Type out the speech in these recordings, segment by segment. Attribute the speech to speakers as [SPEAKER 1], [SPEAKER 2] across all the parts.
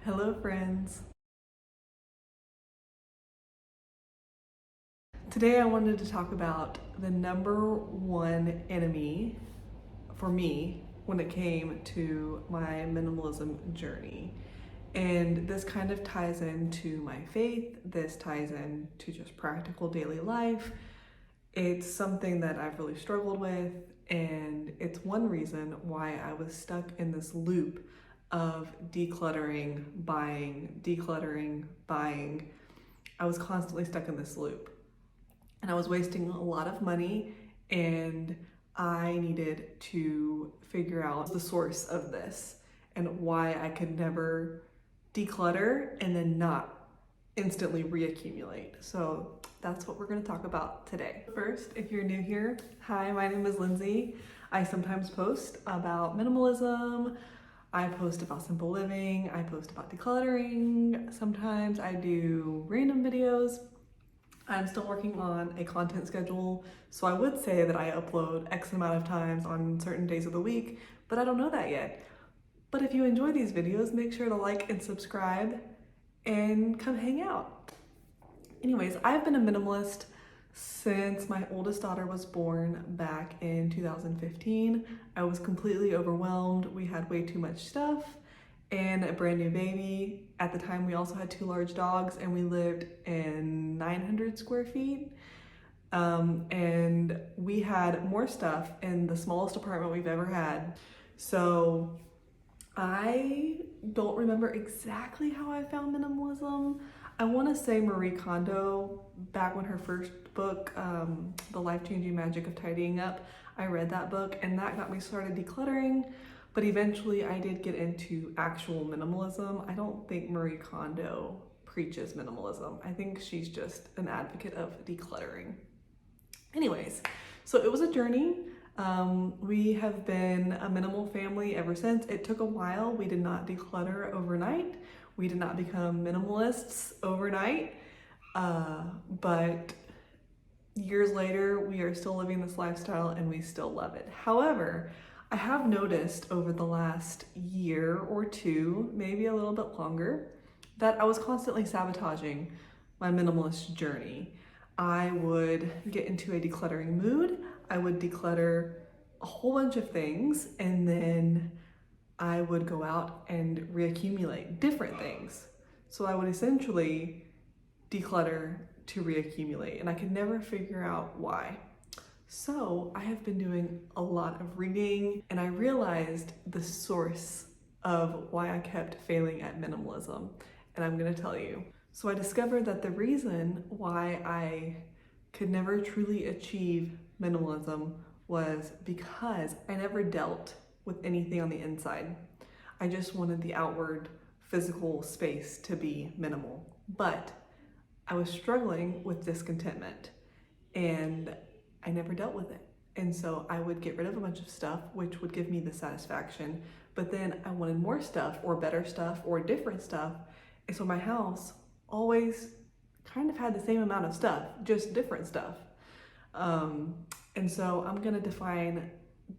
[SPEAKER 1] Hello friends! Today I wanted to talk about the number one enemy for me when it came to my minimalism journey. And this kind of ties into my faith, this ties into just practical daily life. It's something that I've really struggled with, and it's one reason why I was stuck in this loop of decluttering, buying. I was constantly stuck in this loop, and I was wasting a lot of money, and I needed to figure out the source of this and why I could never declutter and then not instantly reaccumulate. So that's what we're going to talk about today. First, if you're new here, hi, my name is Lindsay. I sometimes post about minimalism, I post about simple living, I post about decluttering, sometimes I do random videos. I'm still working on a content schedule, so I would say that I upload X amount of times on certain days of the week, but I don't know that yet. But if you enjoy these videos, make sure to like and subscribe and come hang out. Anyways, I've been a minimalist since my oldest daughter was born back in 2015. I was completely overwhelmed. We had way too much stuff and a brand new baby. At the time, we also had 2 large dogs, and we lived in 900 square feet. And we had more stuff in the smallest apartment we've ever had. So I don't remember exactly how I found minimalism. I want to say Marie Kondo, back when her first book, The Life-Changing Magic of Tidying Up, I read that book, and that got me started decluttering. But eventually I did get into actual minimalism. I don't think Marie Kondo preaches minimalism. I think she's just an advocate of decluttering. Anyways, so it was a journey. We have been a minimal family ever since. It took a while. We did not declutter overnight. We did not become minimalists overnight. But years later, we are still living this lifestyle and we still love it. However, I have noticed over the last year or two, maybe a little bit longer, that I was constantly sabotaging my minimalist journey. I would get into a decluttering mood. I would declutter a whole bunch of things, and then I would go out and reaccumulate different things. So I would essentially declutter to reaccumulate, and I could never figure out why. So I have been doing a lot of reading, and I realized the source of why I kept failing at minimalism, and I'm gonna tell you. So I discovered that the reason why I could never truly achieve minimalism was because I never dealt with anything on the inside. I just wanted the outward physical space to be minimal, but I was struggling with discontentment, and I never dealt with it. And so I would get rid of a bunch of stuff, which would give me the satisfaction, but then I wanted more stuff or better stuff or different stuff. And so my house always kind of had the same amount of stuff, just different stuff. And so I'm gonna define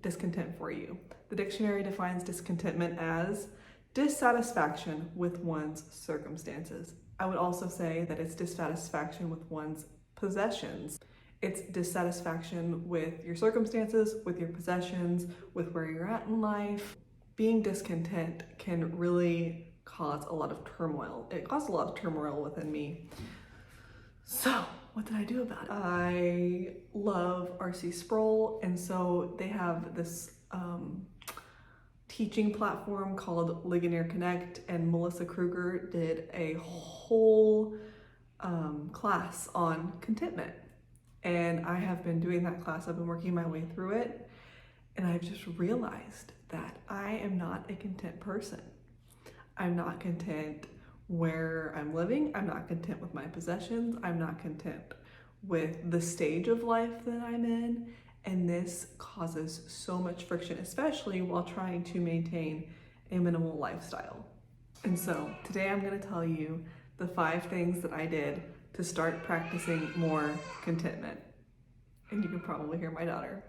[SPEAKER 1] discontent for you. The dictionary defines discontentment as dissatisfaction with one's circumstances. I would also say that it's dissatisfaction with one's possessions. It's dissatisfaction with your circumstances, with your possessions, with where you're at in life. Being discontent can really cause a lot of turmoil. It caused a lot of turmoil within me. So what did I do about it? I love R.C. Sproul, and so they have this teaching platform called Ligonier Connect, and Melissa Kruger did a whole class on contentment. And I have been doing that class. I've been working my way through it, and I've just realized that I am not a content person. I'm not content where I'm living. I'm not content with my possessions. I'm not content with the stage of life that I'm in. And this causes so much friction, especially while trying to maintain a minimal lifestyle. And so today I'm going to tell you the 5 things that I did to start practicing more contentment. And you can probably hear my daughter.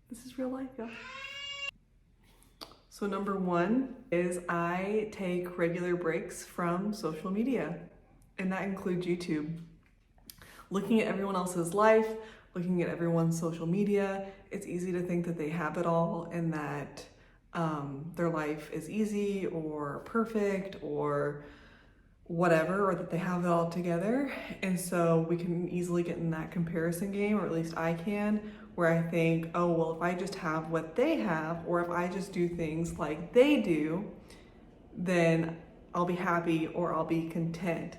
[SPEAKER 1] This is real life, y'all. So number one is I take regular breaks from social media, and that includes YouTube. Looking at everyone else's life, looking at everyone's social media, it's easy to think that they have it all and that their life is easy or perfect or whatever, or that they have it all together. And so we can easily get in that comparison game, or at least I can, where I think, oh, well, if I just have what they have, or if I just do things like they do, then I'll be happy or I'll be content.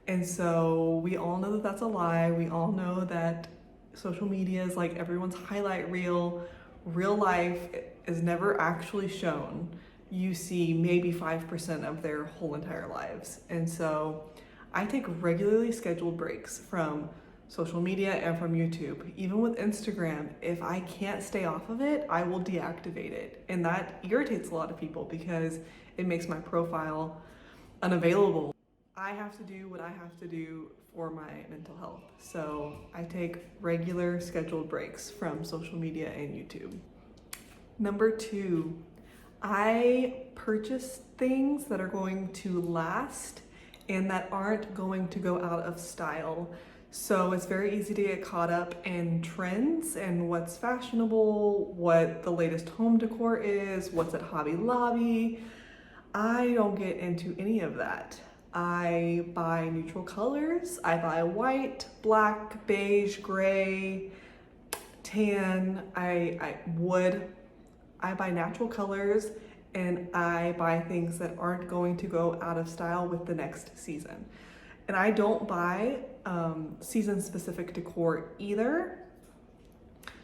[SPEAKER 1] And so we all know that that's a lie. We all know that social media is like everyone's highlight reel. Real life is never actually shown. You see maybe 5% of their whole entire lives. And so I take regularly scheduled breaks from social media and from YouTube. Even with Instagram, if I can't stay off of it, I will deactivate it. And that irritates a lot of people because it makes my profile unavailable. I have to do what I have to do for my mental health. So I take regular scheduled breaks from social media and YouTube. Number two, I purchase things that are going to last and that aren't going to go out of style. So it's very easy to get caught up in trends and what's fashionable, what the latest home decor is, what's at Hobby Lobby. I don't get into any of that. I buy neutral colors. I buy white, black, beige, gray, tan, wood. I buy natural colors, and I buy things that aren't going to go out of style with the next season. And I don't buy season-specific decor either.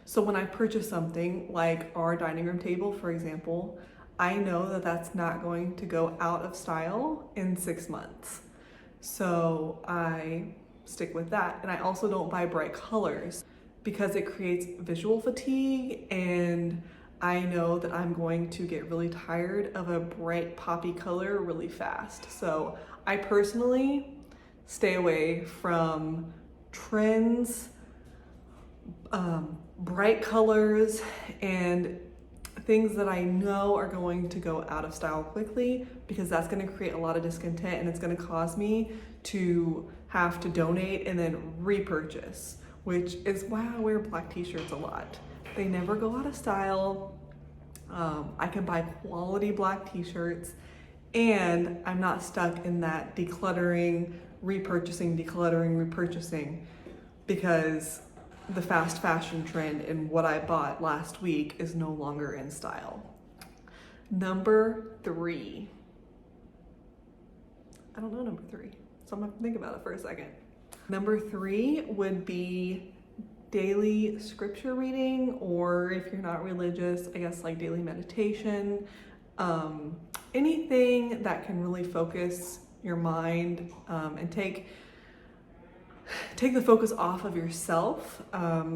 [SPEAKER 1] So when I purchase something like our dining room table, for example, I know that that's not going to go out of style in 6 months. So I stick with that. And I also don't buy bright colors because it creates visual fatigue, and I know that I'm going to get really tired of a bright poppy color really fast. So I personally stay away from trends, bright colors, and things that I know are going to go out of style quickly, because that's going to create a lot of discontent, and it's going to cause me to have to donate and then repurchase, which is why I wear black t-shirts a lot. They never go out of style. I can buy quality black t-shirts, and I'm not stuck in that decluttering, repurchasing, because the fast fashion trend and what I bought last week is no longer in style. Number three. I don't know number three, so I'm gonna think about it for a second. Number three would be daily scripture reading, or if you're not religious, I guess like daily meditation. Anything that can really focus your mind and take the focus off of yourself.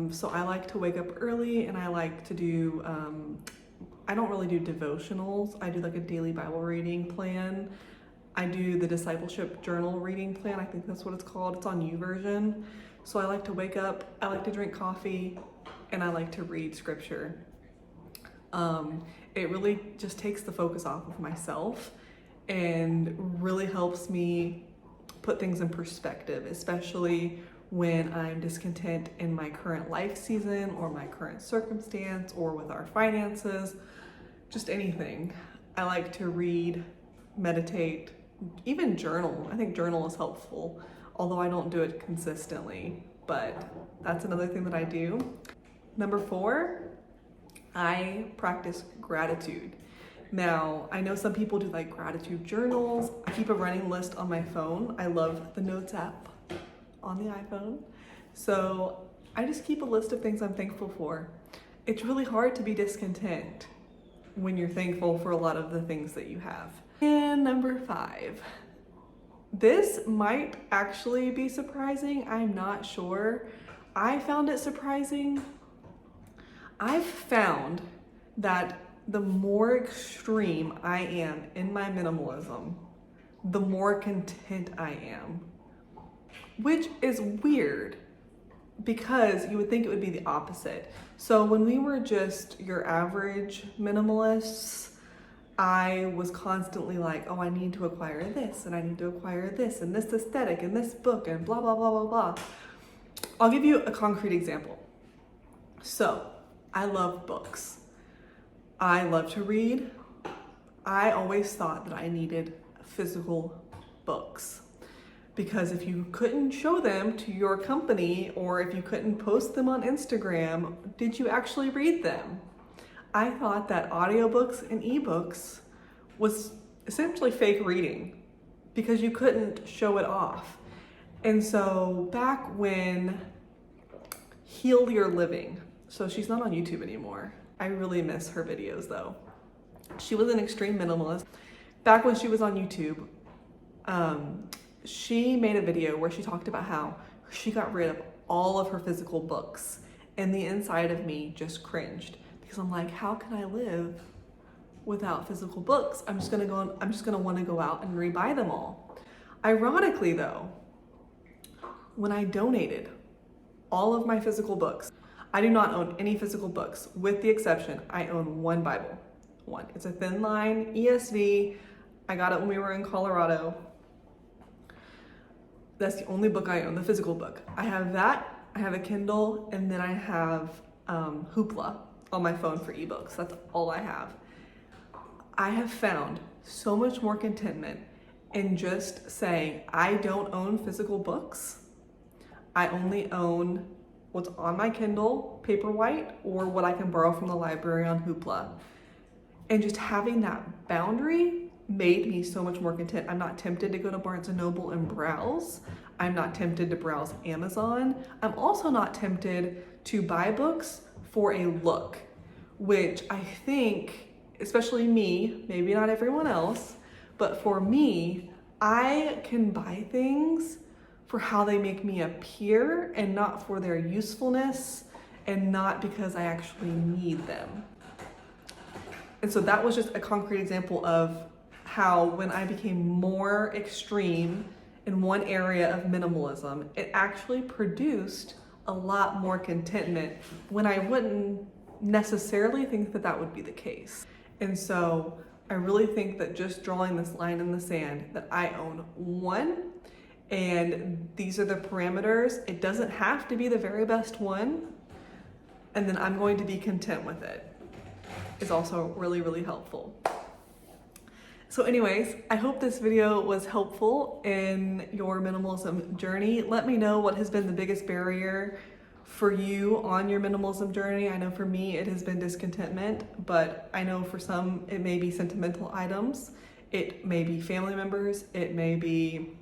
[SPEAKER 1] So I like to wake up early, and I like to do, I don't really do devotionals. I do like a daily Bible reading plan. I do the discipleship journal reading plan. I think that's what it's called. It's on YouVersion. So I like to wake up, I like to drink coffee, and I like to read scripture. It really just takes the focus off of myself and really helps me put things in perspective, especially when I'm discontent in my current life season or my current circumstance or with our finances, just anything. I like to read, meditate, even journal. I think journal is helpful, although I don't do it consistently, but that's another thing that I do. Number four, I practice gratitude. Now, I know some people do like gratitude journals. I keep a running list on my phone. I love the Notes app on the iPhone. So I just keep a list of things I'm thankful for. It's really hard to be discontent when you're thankful for a lot of the things that you have. And number five, this might actually be surprising. I'm not sure. I found it surprising. I've found that the more extreme I am in my minimalism, the more content I am, which is weird because you would think it would be the opposite. So when we were just your average minimalists, I was constantly like, oh, I need to acquire this and I need to acquire this and this aesthetic and this book and blah, blah, blah, blah, blah. I'll give you a concrete example. So I love books. I love to read. I always thought that I needed physical books because if you couldn't show them to your company or if you couldn't post them on Instagram, did you actually read them? I thought that audiobooks and ebooks was essentially fake reading because you couldn't show it off. And so back when Heal Your Living, so she's not on YouTube anymore. I really miss her videos though. She was an extreme minimalist. Back when she was on YouTube, she made a video where she talked about how she got rid of all of her physical books and the inside of me just cringed. Because I'm like, how can I live without physical books? I'm just gonna want to go out and rebuy them all. Ironically though, when I donated all of my physical books, I do not own any physical books, with the exception, I own one Bible. One. It's a thin line ESV. I got it when we were in Colorado. That's the only book I own, the physical book. I have that, I have a Kindle, and then I have Hoopla on my phone for ebooks. That's all I have. I have found so much more contentment in just saying, I don't own physical books. I only own what's on my Kindle, Paperwhite, or what I can borrow from the library on Hoopla. And just having that boundary made me so much more content. I'm not tempted to go to Barnes & Noble and browse. I'm not tempted to browse Amazon. I'm also not tempted to buy books for a look, which I think, especially me, maybe not everyone else, but for me, I can buy things for how they make me appear and not for their usefulness and not because I actually need them. And so that was just a concrete example of how when I became more extreme in one area of minimalism, it actually produced a lot more contentment when I wouldn't necessarily think that that would be the case. And so I really think that just drawing this line in the sand that I own one and these are the parameters, it doesn't have to be the very best one, and then I'm going to be content with it, is also really, really helpful. So anyways, I hope this video was helpful in your minimalism journey. Let me know what has been the biggest barrier for you on your minimalism journey. I know for me it has been discontentment, but I know for some it may be sentimental items, it may be family members, it may be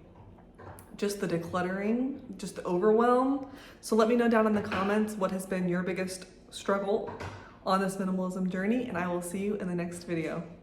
[SPEAKER 1] just the decluttering, just the overwhelm. So let me know down in the comments what has been your biggest struggle on this minimalism journey, and I will see you in the next video.